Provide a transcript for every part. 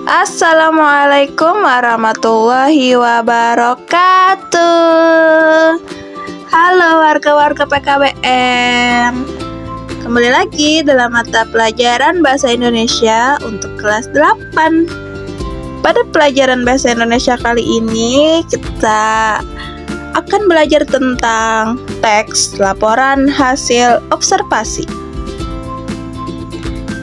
Assalamualaikum warahmatullahi wabarakatuh. Halo warga-warga PKBM. Kembali lagi dalam mata pelajaran Bahasa Indonesia untuk kelas 8. Pada pelajaran Bahasa Indonesia kali ini kita akan belajar tentang teks laporan hasil observasi.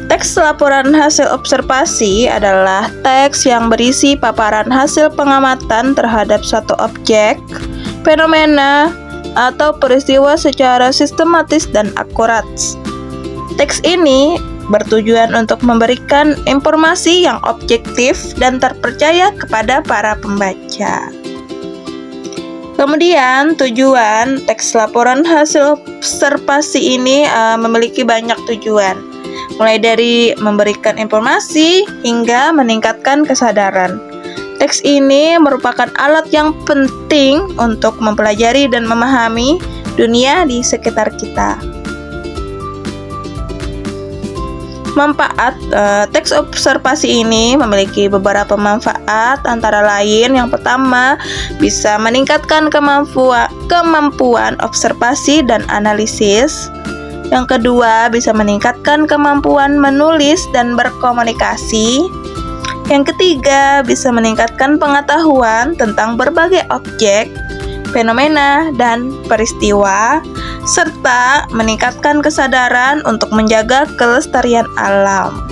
Teks laporan hasil observasi adalah teks yang berisi paparan hasil pengamatan terhadap suatu objek, fenomena, atau peristiwa secara sistematis dan akurat. Teks ini bertujuan untuk memberikan informasi yang objektif dan terpercaya kepada para pembaca. Kemudian tujuan teks laporan hasil observasi ini memiliki banyak tujuan, mulai dari memberikan informasi hingga meningkatkan kesadaran. Teks ini merupakan alat yang penting untuk mempelajari dan memahami dunia di sekitar kita. Manfaat teks observasi ini memiliki beberapa manfaat, antara lain yang pertama bisa meningkatkan kemampuan observasi dan analisis. Yang kedua bisa meningkatkan kemampuan menulis dan berkomunikasi. Yang ketiga bisa meningkatkan pengetahuan tentang berbagai objek, fenomena, dan peristiwa, serta meningkatkan kesadaran untuk menjaga kelestarian alam.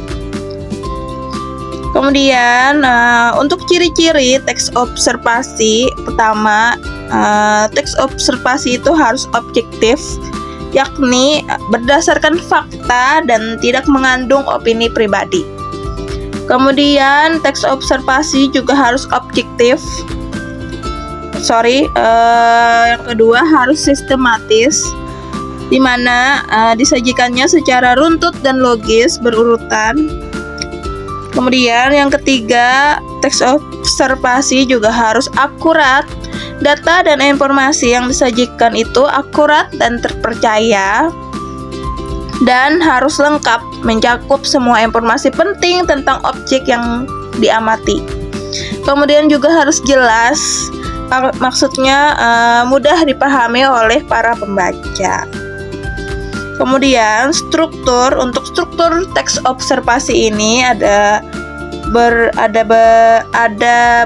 Kemudian untuk ciri-ciri teks observasi, pertama, teks observasi itu harus objektif, yakni berdasarkan fakta dan tidak mengandung opini pribadi. Kemudian teks observasi juga harus objektif. Yang kedua harus sistematis, di mana disajikannya secara runtut dan logis berurutan. Kemudian yang ketiga, teks observasi juga harus akurat. Data dan informasi yang disajikan itu akurat dan terpercaya, dan harus lengkap, mencakup semua informasi penting tentang objek yang diamati. Kemudian juga harus jelas, maksudnya mudah dipahami oleh para pembaca. Kemudian untuk struktur teks observasi ini ada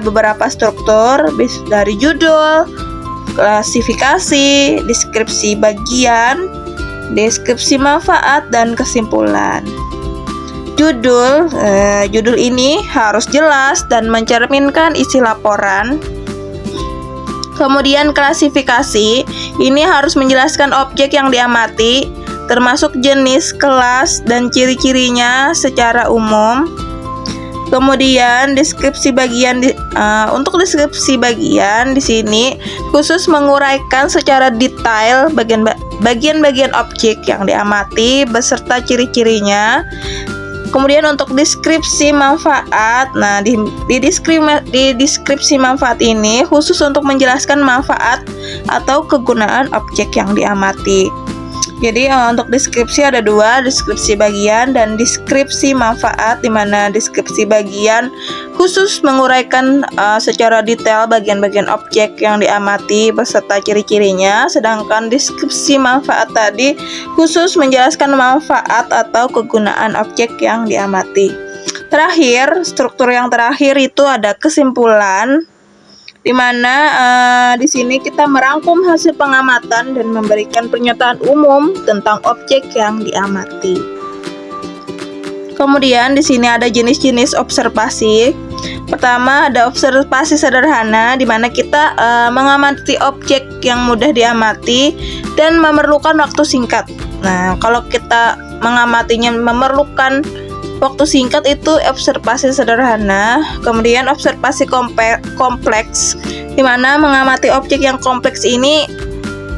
beberapa struktur, dari judul, klasifikasi, deskripsi bagian, deskripsi manfaat, dan kesimpulan. Judul ini harus jelas dan mencerminkan isi laporan. Kemudian klasifikasi ini harus menjelaskan objek yang diamati, termasuk jenis, kelas, dan ciri-cirinya secara umum. Kemudian deskripsi bagian untuk deskripsi bagian di sini khusus menguraikan secara detail bagian-bagian objek yang diamati beserta ciri-cirinya. Kemudian untuk deskripsi manfaat, di deskripsi manfaat ini khusus untuk menjelaskan manfaat atau kegunaan objek yang diamati. Jadi untuk deskripsi ada dua, deskripsi bagian dan deskripsi manfaat, di mana deskripsi bagian khusus menguraikan secara detail bagian-bagian objek yang diamati beserta ciri-cirinya, sedangkan deskripsi manfaat tadi khusus menjelaskan manfaat atau kegunaan objek yang diamati. Terakhir, struktur yang terakhir itu ada kesimpulan, di mana di sini kita merangkum hasil pengamatan dan memberikan pernyataan umum tentang objek yang diamati. Kemudian di sini ada jenis-jenis observasi. Pertama ada observasi sederhana, di mana kita mengamati objek yang mudah diamati dan memerlukan waktu singkat. Nah, kalau kita mengamatinya memerlukan waktu singkat itu observasi sederhana. Kemudian observasi kompleks, di mana mengamati objek yang kompleks ini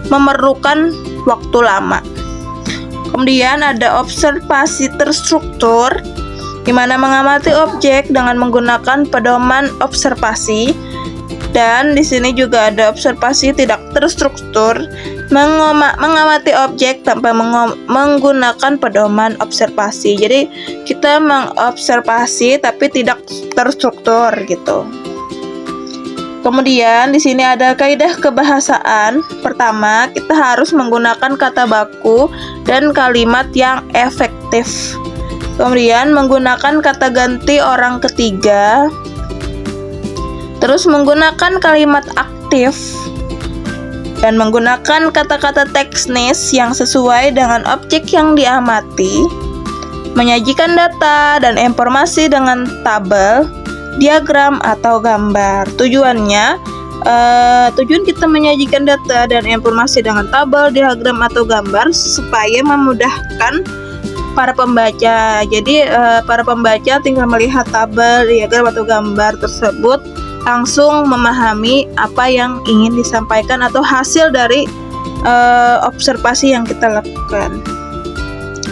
memerlukan waktu lama. Kemudian ada observasi terstruktur, di mana mengamati objek dengan menggunakan pedoman observasi. Dan di sini juga ada observasi tidak terstruktur, mengamati objek tanpa menggunakan pedoman observasi. Jadi kita mengobservasi tapi tidak terstruktur gitu. Kemudian di sini ada kaidah kebahasaan. Pertama, kita harus menggunakan kata baku dan kalimat yang efektif. Kemudian menggunakan kata ganti orang ketiga. Terus menggunakan kalimat aktif dan menggunakan kata-kata teknis yang sesuai dengan objek yang diamati. Menyajikan data dan informasi dengan tabel, diagram atau gambar. Tujuan kita menyajikan data dan informasi dengan tabel, diagram atau gambar supaya memudahkan para pembaca. Jadi para pembaca tinggal melihat tabel, diagram atau gambar tersebut langsung memahami apa yang ingin disampaikan atau hasil dari observasi yang kita lakukan.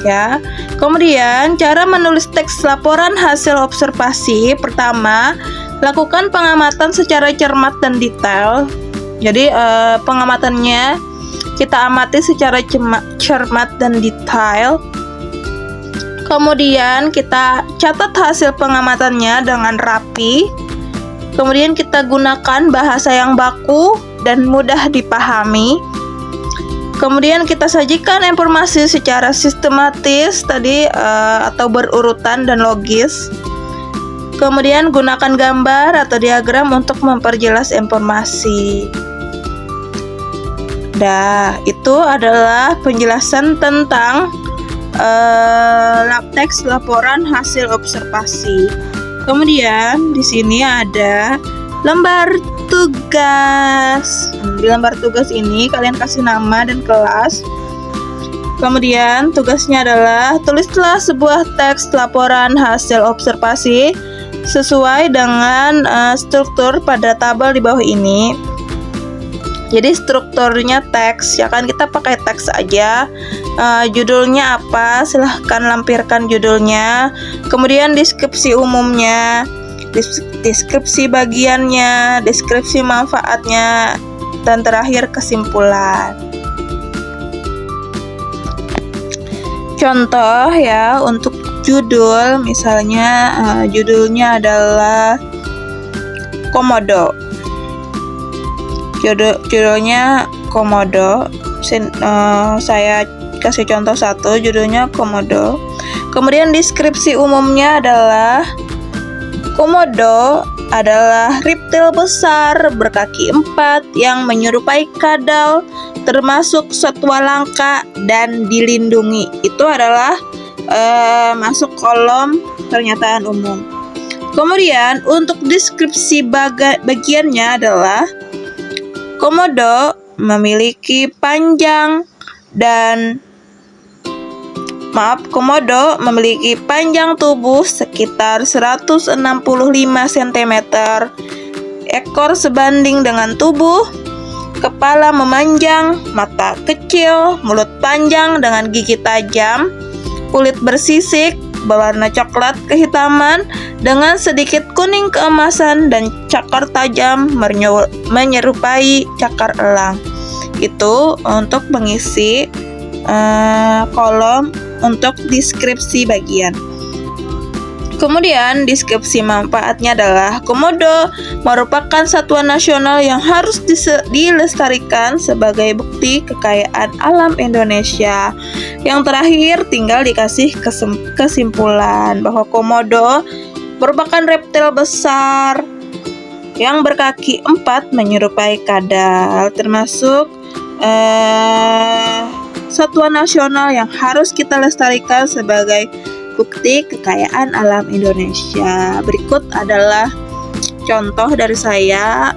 Ya. Kemudian cara menulis teks laporan hasil observasi. Pertama, lakukan pengamatan secara cermat dan detail. Jadi pengamatannya kita amati secara cermat dan detail. Kemudian kita catat hasil pengamatannya dengan rapi. Kemudian kita gunakan bahasa yang baku dan mudah dipahami. Kemudian kita sajikan informasi secara sistematis atau berurutan dan logis. Kemudian gunakan gambar atau diagram untuk memperjelas informasi. Itu adalah penjelasan tentang teks laporan hasil observasi. Kemudian di sini ada lembar tugas. Di lembar tugas ini kalian kasih nama dan kelas. Kemudian tugasnya adalah tulislah sebuah teks laporan hasil observasi sesuai dengan struktur pada tabel di bawah ini. Jadi strukturnya teks, ya kan, kita pakai teks aja. Judulnya apa? Silahkan lampirkan judulnya. Kemudian deskripsi umumnya, deskripsi bagiannya, deskripsi manfaatnya, dan terakhir kesimpulan. Contoh ya untuk judul, misalnya judulnya adalah Komodo. Judulnya Komodo. Saya kasih contoh satu, judulnya Komodo. Kemudian deskripsi umumnya adalah Komodo adalah reptil besar berkaki 4 yang menyerupai kadal, termasuk satwa langka dan dilindungi. Itu adalah masuk kolom pernyataan umum. Kemudian untuk deskripsi bagiannya adalah Komodo memiliki panjang tubuh sekitar 165 cm, ekor sebanding dengan tubuh, kepala memanjang, mata kecil, mulut panjang dengan gigi tajam, kulit bersisik, berwarna coklat kehitaman dengan sedikit kuning keemasan dan cakar tajam menyerupai cakar elang. Itu untuk mengisi kolom untuk deskripsi bagian. Kemudian deskripsi manfaatnya adalah Komodo merupakan satwa nasional yang harus dilestarikan sebagai bukti kekayaan alam Indonesia. Yang terakhir tinggal dikasih kesimpulan bahwa Komodo merupakan reptil besar yang berkaki 4 menyerupai kadal, termasuk satwa nasional yang harus kita lestarikan sebagai bukti kekayaan alam Indonesia. Berikut adalah contoh dari saya.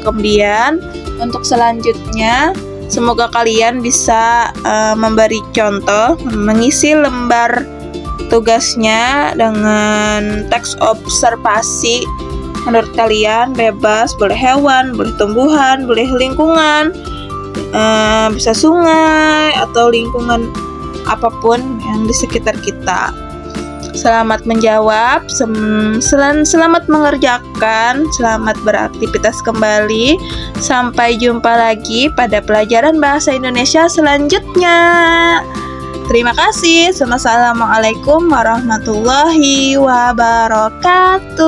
Kemudian untuk selanjutnya, semoga kalian bisa memberi contoh, mengisi lembar tugasnya dengan teks observasi. Menurut kalian bebas, boleh hewan, boleh tumbuhan, boleh lingkungan, bisa sungai atau lingkungan apapun yang di sekitar kita. Selamat menjawab, selamat mengerjakan, selamat beraktivitas kembali. Sampai jumpa lagi pada pelajaran bahasa Indonesia selanjutnya. Terima kasih. Wassalamualaikum warahmatullahi wabarakatuh.